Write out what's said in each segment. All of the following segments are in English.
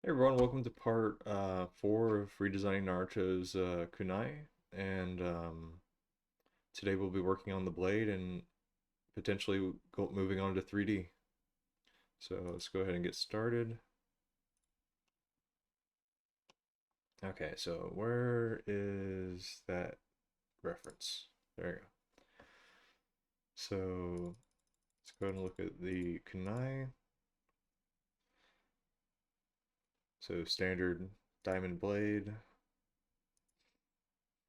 Hey everyone, welcome to part 4 of redesigning Naruto's Kunai, and today we'll be working on the blade and potentially moving on to 3D. So let's go ahead and get started. Okay, so where is that reference? There you go. So let's go ahead and look at the Kunai. So standard diamond blade.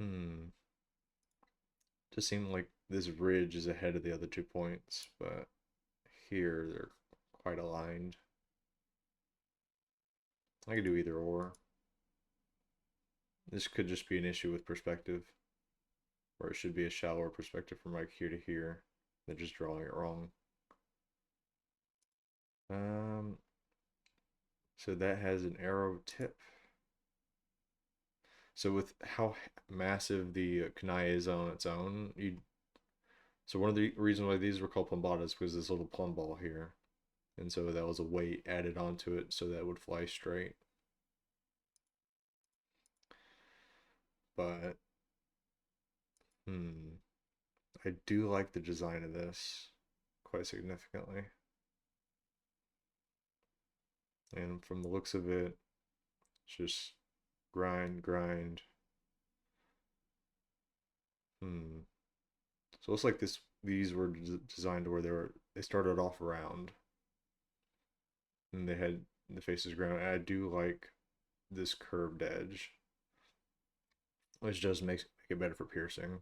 Hmm. Just seemed like this ridge is ahead of the other 2 points, but here they're quite aligned. I could do either or. This could just be an issue with perspective, or it should be a shallower perspective from like here to here. They're just drawing it wrong. Um, so that has an arrow tip. So with how massive the kunai is on its own, so one of the reasons why these were called plumbatas is because this little plumb ball here, and so that was a weight added onto it so that it would fly straight. But I do like the design of this quite significantly. And from the looks of it, it's just grind, grind. So it looks like these were designed to where they started off round and they had the faces ground. And I do like this curved edge, which does make it better for piercing.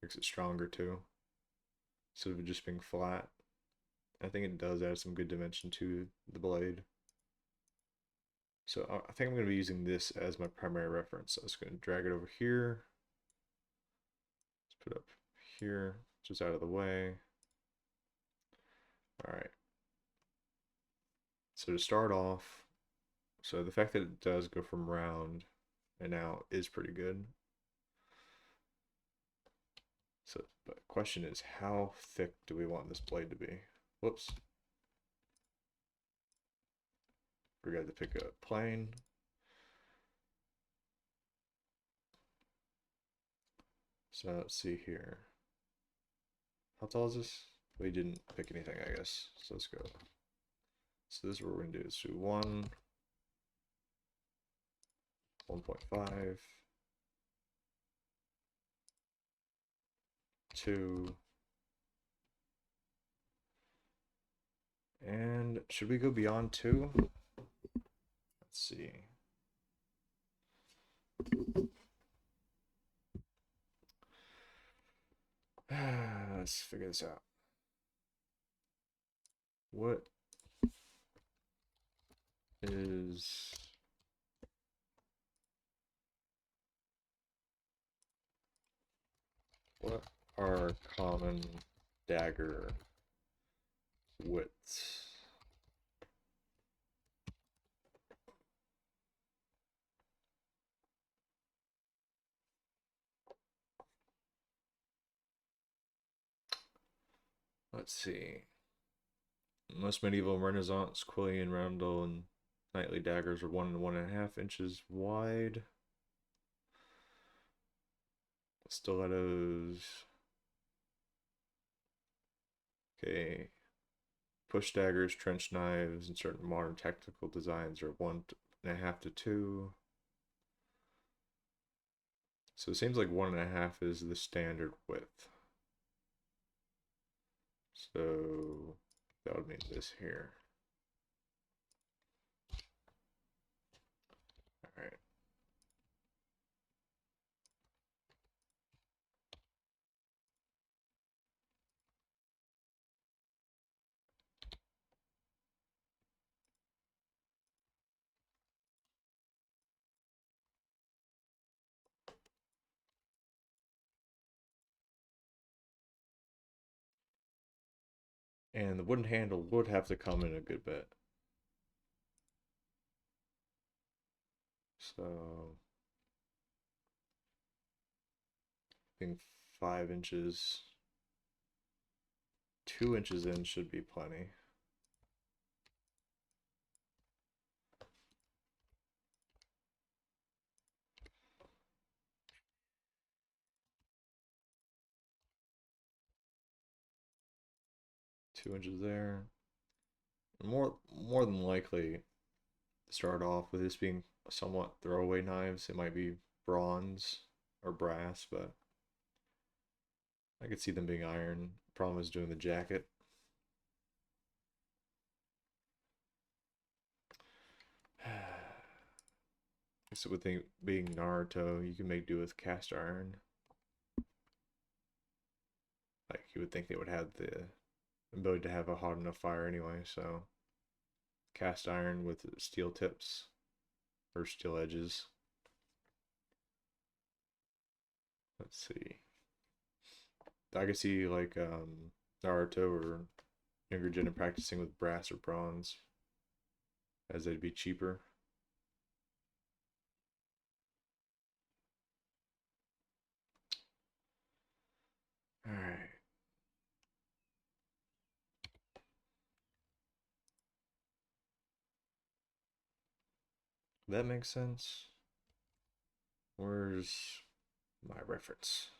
Makes it stronger too, instead of it just being flat. I think it does add some good dimension to the blade. So I think I'm going to be using this as my primary reference. So I'm just going to drag it over here. Let's put it up here, just out of the way. All right. So to start off, so the fact that it does go from round and out is pretty good. So, but the question is, how thick do we want this blade to be? Whoops. Forgot to pick a plane. So let's see here. How tall is this? We didn't pick anything, I guess. So let's go. So this is what we're gonna do. So 1.5, 2, and should we go beyond 2? Let's see. Let's figure this out. What is what are common dagger widths? Let's see. Most medieval and Renaissance Quillian roundel and knightly daggers are 1 and 1.5 inches wide. Stilettos. Okay. Push daggers, trench knives, and certain modern tactical designs are 1.5 to 2. So it seems like 1.5 is the standard width. So that would mean this here. All right. And the wooden handle would have to come in a good bit. So I think 5 inches, 2 inches in should be plenty. 2 inches there. More than likely, to start off with this being somewhat throwaway knives, it might be bronze or brass, but I could see them being iron. Problem is doing the jacket. So with being Naruto, you can make do with cast iron. Like you would think they would have the ability to have a hot enough fire anyway, so cast iron with steel tips or steel edges. Let's see. I could see like Naruto or younger gen practicing with brass or bronze, as they'd be cheaper. All right. That makes sense. Where's my reference?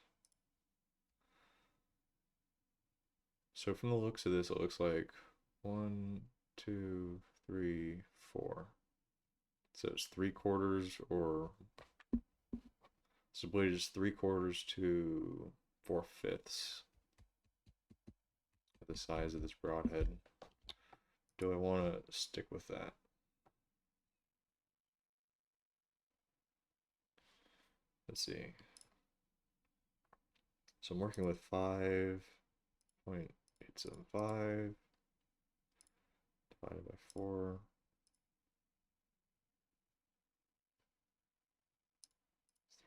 So from the looks of this, it looks like 1, 2, 3, 4. So it's 3/4 or so blade is 3/4 to 4/5 of the size of this broadhead. Do I want to stick with that? Let's see. So I'm working with 5.875 divided by 4.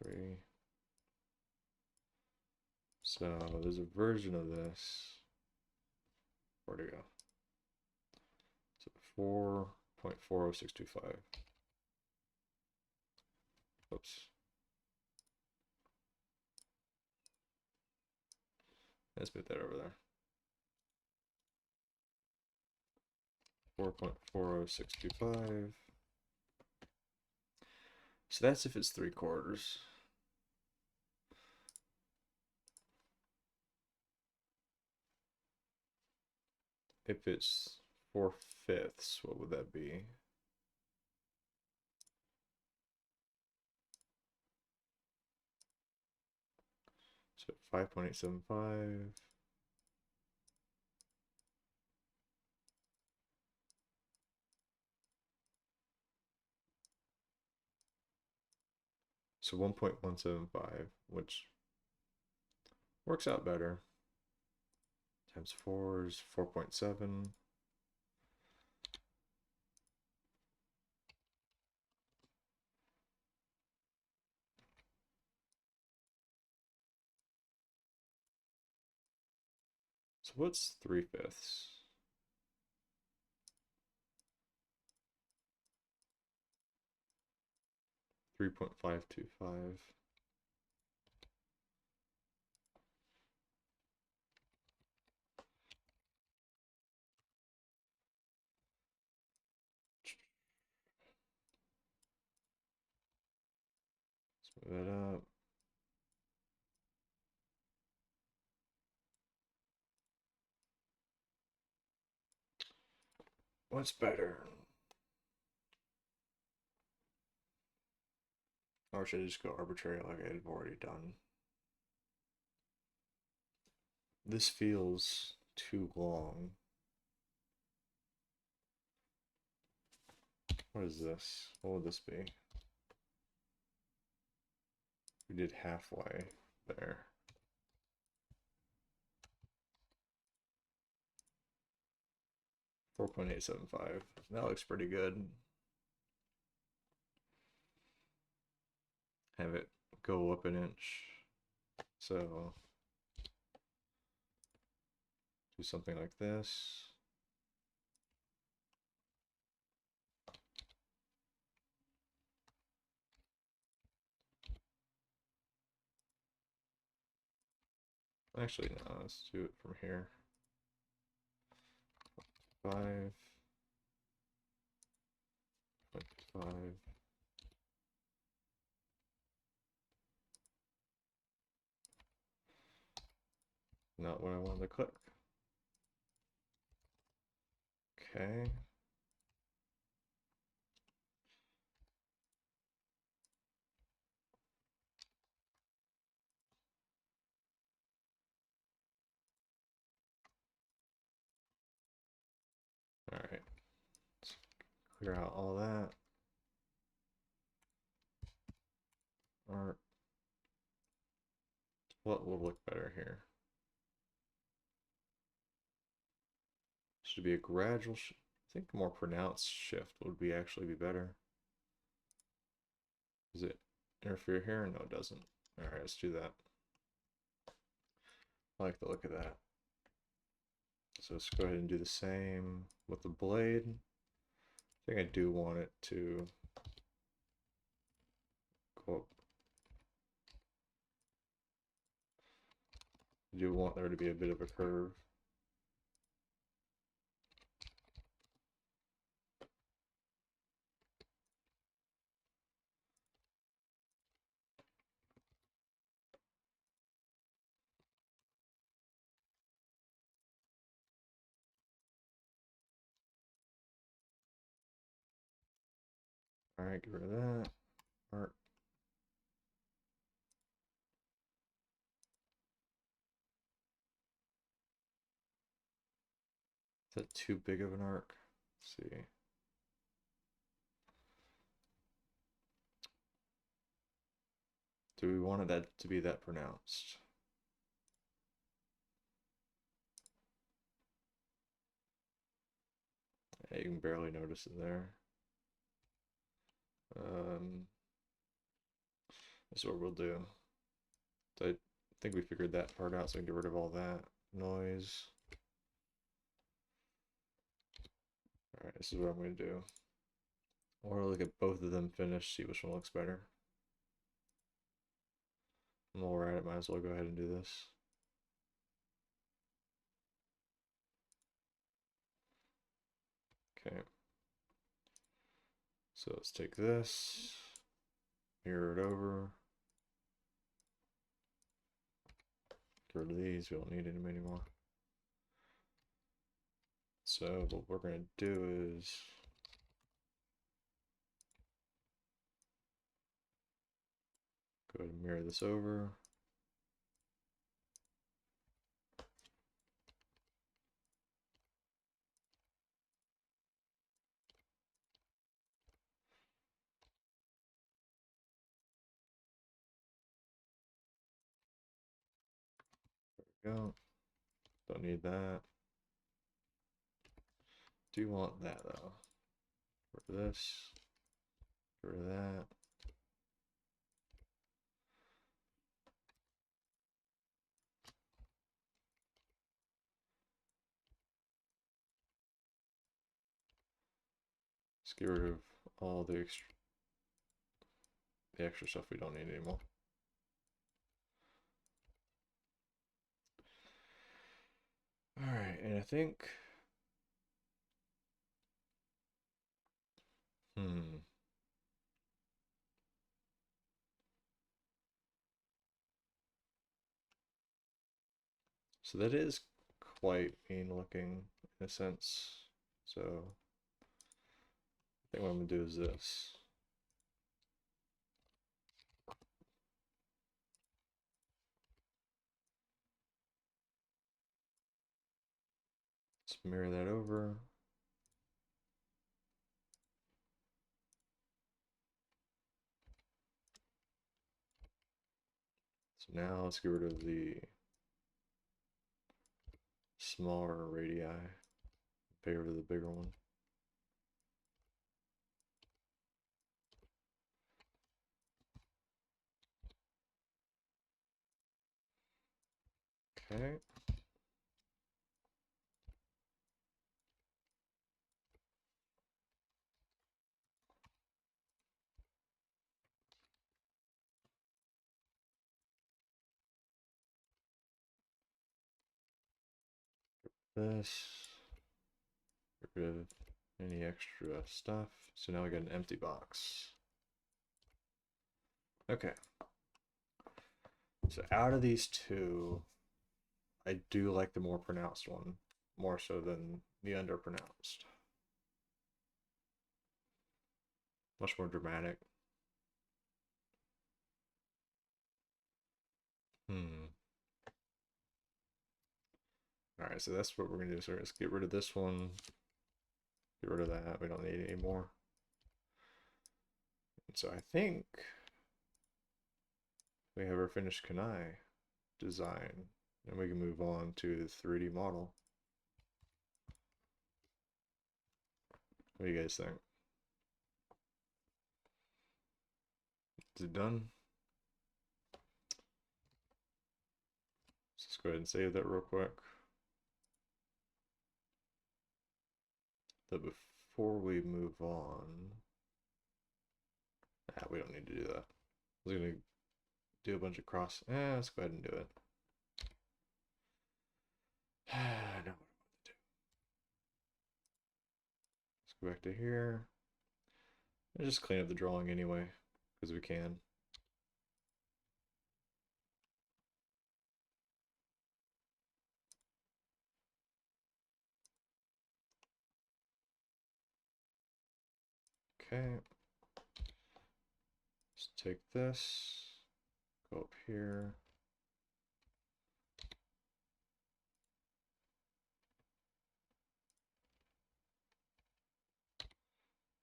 3. So there's a version of this. Where'd it go? So 4.40625. Oops. Let's put that over there. 4.40625. So that's if it's 3/4. If it's 4/5, what would that be? So 5.875. So 1.175, which works out better. Times 4 is 4.7. So what's 3/5? 3.525. Let's move that up. What's better? Or should I just go arbitrary like I've already done? This feels too long. What is this? What would this be? We did halfway there. $4.875. That looks pretty good. Have it go up an inch. So do something like this. Actually, no, let's do it from here. 5.5. Not what I wanted to click. Okay. All right. Let's clear out all that. Art. What will look better here? Should be a gradual. I think a more pronounced shift would be actually be better. Does it interfere here? No, it doesn't. All right, let's do that. I like the look of that. So let's go ahead and do the same with the blade. I think I do want it to go up. I do want there to be a bit of a curve. All right, get rid of that. Art. Is that too big of an arc? Let's see. Do we want that to be that pronounced? Yeah, you can barely notice it there. That's what we'll do. So I think we figured that part out, so I can get rid of all that noise. All right, this is what I'm going to do. I want to look at both of them finished, see which one looks better. And while we're at it, might as well go ahead and do this. Okay. So let's take this, mirror it over. Get rid of these, we don't need them anymore. So what we're going to do is go ahead and mirror this over. There we go. Don't need that. Do want that though. Get rid of this. Get rid of that. Let's get rid of all the extra stuff we don't need anymore. All right, and I think, so that is quite mean looking in a sense. So I think what I'm gonna do is this. Let's mirror that over. So now let's get rid of the smaller radii, pay over the bigger one. Okay. This. Get rid of any extra stuff. So now we got an empty box. Okay. So out of these two, I do like the more pronounced one, more so than the underpronounced. Much more dramatic. Alright, so that's what we're going to do. So let's get rid of this one. Get rid of that. We don't need it anymore. And so I think we have our finished Kunai design. And we can move on to the 3D model. What do you guys think? Is it done? Let's go ahead and save that real quick. But before we move on, we don't need to do that. I was gonna do a bunch of cross. Let's go ahead and do it. Now what I want to do. Let's go back to here. And just clean up the drawing anyway, because we can. Okay. Let's take this, go up here.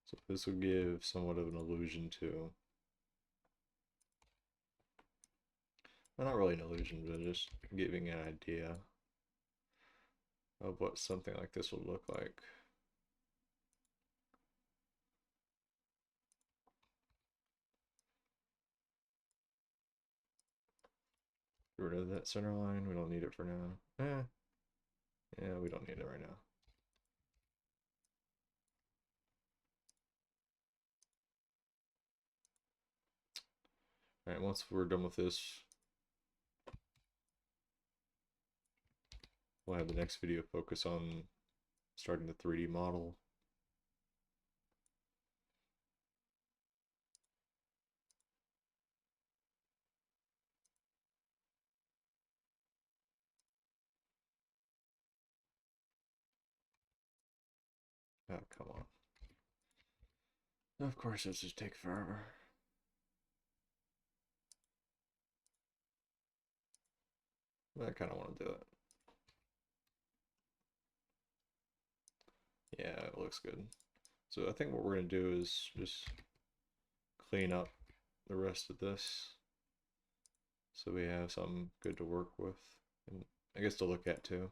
So this will give somewhat of an illusion to, well, not really an illusion, but just giving an idea of what something like this would look like. Get rid of that center line. We don't need it for now. Yeah, we don't need it right now. Alright, once we're done with this, we'll have the next video focus on starting the 3D model. Oh, come on. Of course, this just take forever. I kind of want to do it. Yeah, it looks good. So I think what we're going to do is just clean up the rest of this so we have something good to work with and I guess to look at too.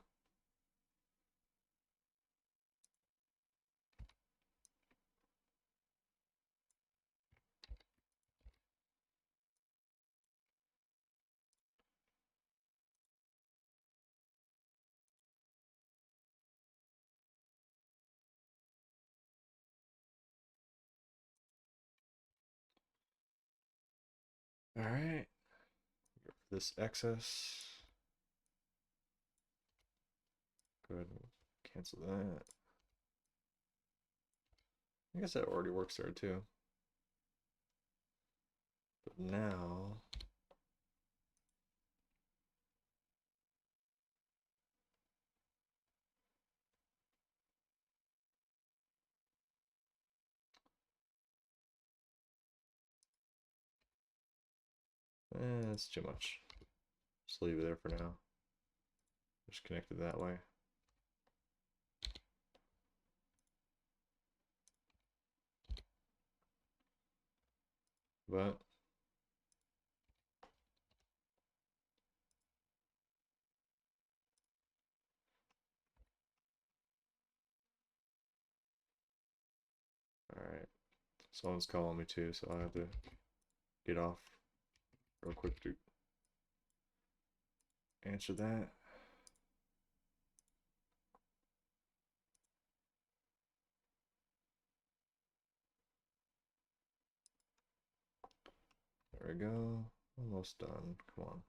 All right, this excess. Go ahead and cancel that. I guess that already works there too. But now, that's too much. Just leave it there for now. Just connect it that way. But all right, someone's calling me too, so I have to get off real quick to answer that. There we go. Almost done. Come on.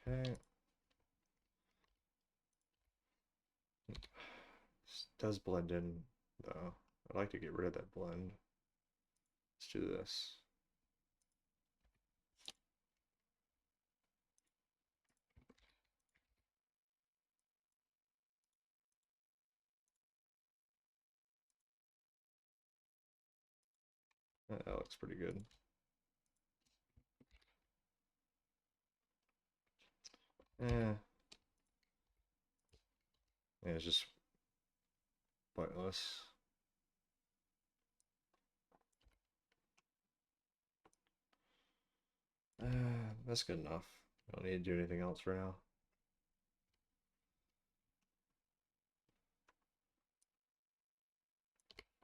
Okay. This does blend in though. I'd like to get rid of that blend. Let's do this. That looks pretty good. Yeah, it's just pointless. That's good enough. Don't need to do anything else for now.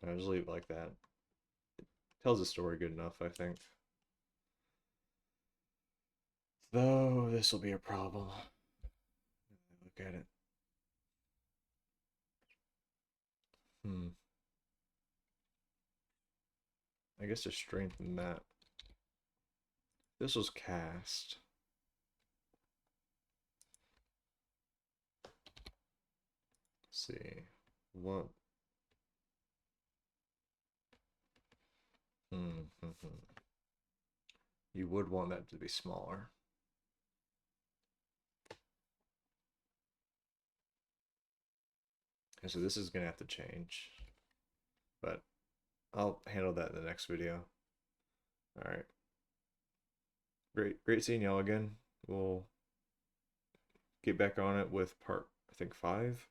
I'll just leave it like that. It tells the story good enough, I think. Though this will be a problem. Look at it. I guess to strengthen that. This was cast. Let's see. What? You would want that to be smaller. And so this is gonna have to change. But I'll handle that in the next video. Alright. Great seeing y'all again. We'll get back on it with part, I think, 5.